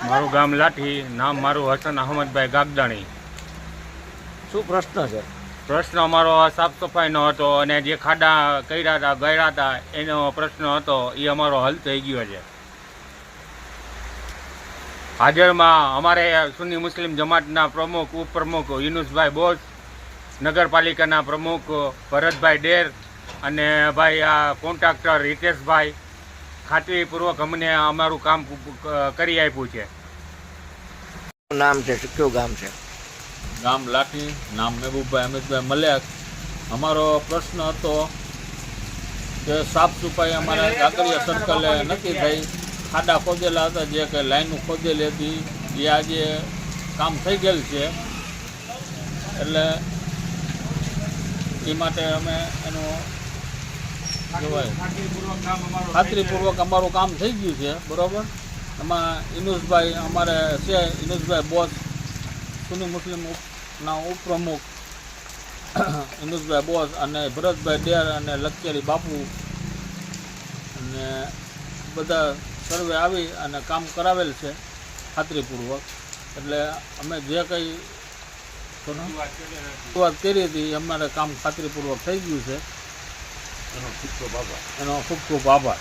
મારું ગામ લાઠી, નામ મારું હસન અહમદભાઈ ગાગદાણી। શું પ્રશ્ન છે? પ્રશ્ન અમારો સાફ સફાઈનો હતો અને જે ખાડા કર્યા હતા ગળ્યા હતા એનો પ્રશ્ન હતો, એ અમારો હલ થઈ ગયો છે। હાજરમાં અમારે સુન્ની મુસ્લિમ જમાતના પ્રમુખ ઉપપ્રમુખ યુનુસભાઈ બોસ, નગરપાલિકાના પ્રમુખ ભરતભાઈ ડેર અને ભાઈ આ કોન્ટ્રાક્ટર હિતેશભાઈ ખાતરીપૂર્વક અમને અમારું કામ કરી આપ્યું છે। શું નામ છે? કયું ગામ છે? ગામ લાઠી, નામ મહેબૂબભાઈ અમિતભાઈ મલિક। અમારો પ્રશ્ન હતો કે સાફ સફાઈ અમારા કાંકરિયા સર્કલે નથી થઈ, ખાડા ખોદેલા હતા, જે કે લાઈનો ખોદેલી હતી એ આજે કામ થઈ ગયેલ છે, એટલે એ માટે અમે એનું કહેવાય ખાતરીપૂર્વક અમારું કામ થઈ ગયું છે, બરાબર। એમાં યુનુસભાઈ અમારે છે, યુનુસભાઈ બોસ સુન્ની મુસ્લિમના ઉપપ્રમુખ યુનુસભાઈ બોસ અને ભરતભાઈ ડેર અને લખેરી બાપુ અને બધા સર્વે આવી અને કામ કરાવેલ છે ખાતરીપૂર્વક। એટલે અમે જે કંઈ શરૂઆત કરી હતી અમારે કામ ખાતરીપૂર્વક થઈ ગયું છે, એનો ખૂબ ખૂબ આભાર।